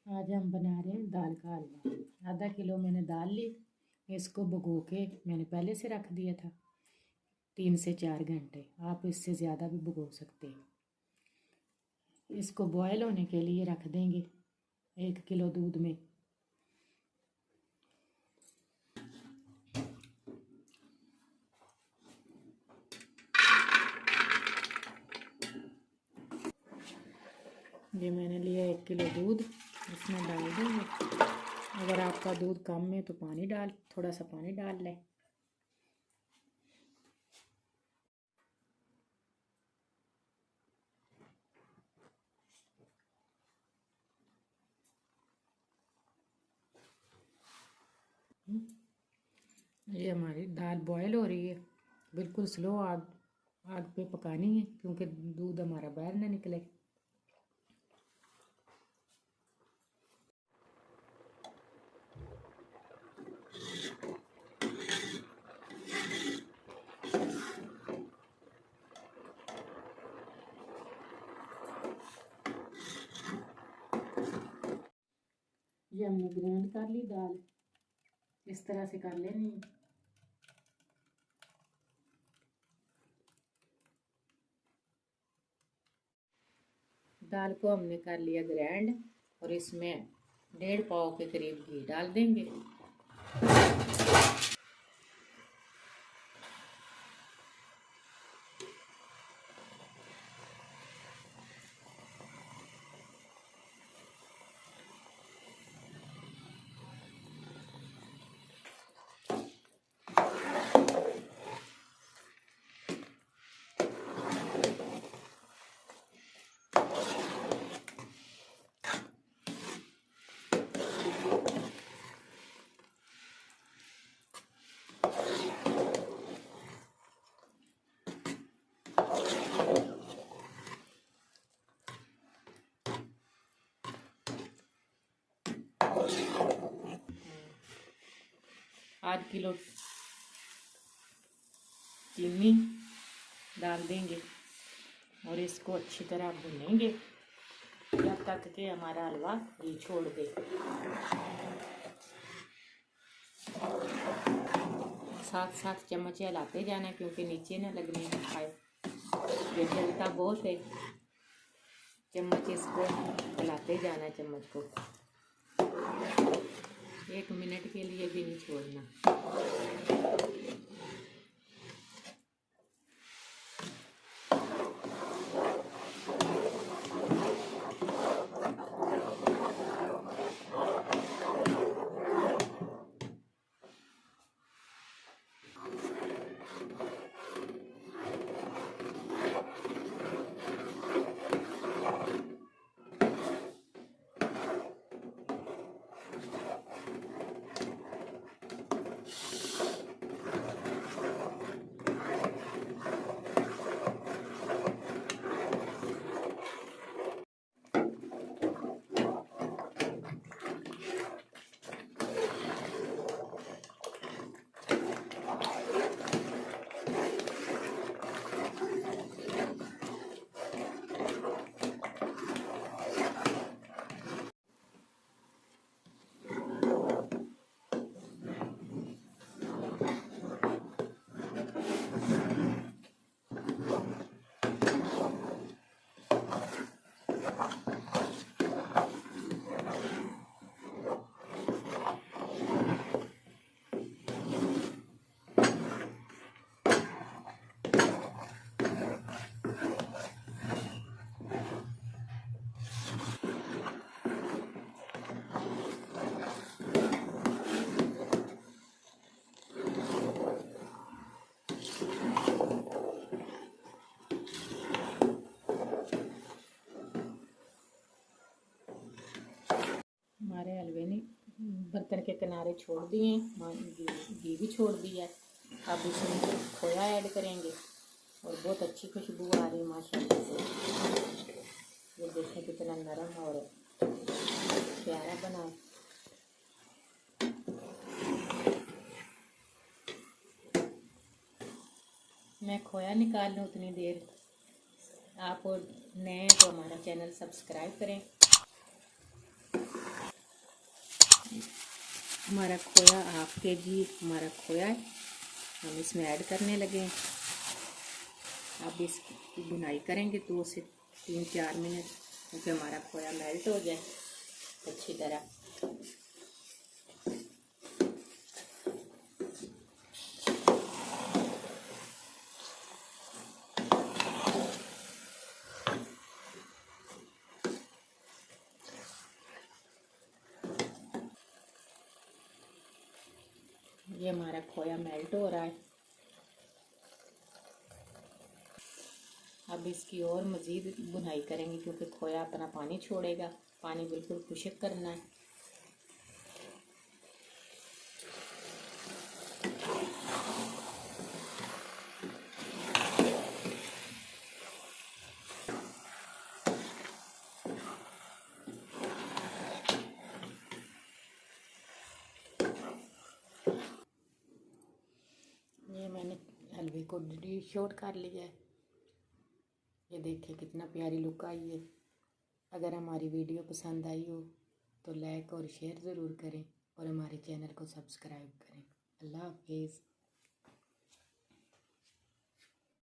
आज हम बना रहे हैं दाल का हलवा। आधा किलो मैंने दाल ली। इसको भिगो के मैंने पहले से रख दिया था 3 से 4 घंटे। आप इससे ज़्यादा भी भिगो सकते हैं। इसको बॉयल होने के लिए रख देंगे 1 किलो दूध में। ये मैंने लिया 1 किलो दूध, इसमें डाल देंगे। अगर आपका दूध कम है तो थोड़ा सा पानी डाल लें। ये हमारी दाल बॉयल हो रही है। बिल्कुल स्लो आग पे पकानी है क्योंकि दूध हमारा बाहर ना निकले। ये हमने ग्राइंड कर ली दाल, इस तरह से कर लेनी है। दाल को हमने कर लिया ग्राइंड और इसमें 1.5 पाव के करीब घी डाल देंगे। आध किलो चीनी डाल देंगे और इसको अच्छी तरह भूनेंगे जब तक कि हमारा हलवा घी छोड़ दे। साथ साथ चम्मच हिलाते जाना क्योंकि नीचे न लगने पाए। ये जलता बहुत है, चम्मच इसको हिलाते जाना। चम्मच को 1 मिनट के लिए भी नहीं छोड़ना। हमारे हलवे ने बर्तन के किनारे छोड़ दिए, घी भी छोड़ दिया। अब इसमें खोया ऐड करेंगे और बहुत अच्छी खुशबू आ रही है माशाल्लाह से। ये देखें कितना नरम और प्यारा बना है। मैं खोया निकाल लूँ उतनी देर। आप नए तो हमारा चैनल सब्सक्राइब करें। हमारा खोया 1/2 kg हमारा खोया है, हम इसमें ऐड करने लगे हैं। अब इसकी भुनाई करेंगे 2 से 3-4 मिनट, क्योंकि हमारा खोया मेल्ट हो जाए अच्छी तरह। ये हमारा खोया मेल्ट हो रहा है। अब इसकी और मज़ीद भुनाई करेंगे, क्योंकि खोया अपना पानी छोड़ेगा, पानी बिल्कुल खुश्क करना है। ये मैंने हलवे को डिश आउट कर लिया है। ये देखिए कितना प्यारी लुक आई है। अगर हमारी वीडियो पसंद आई हो तो लाइक और शेयर ज़रूर करें और हमारे चैनल को सब्सक्राइब करें। अल्लाह हाफिज़।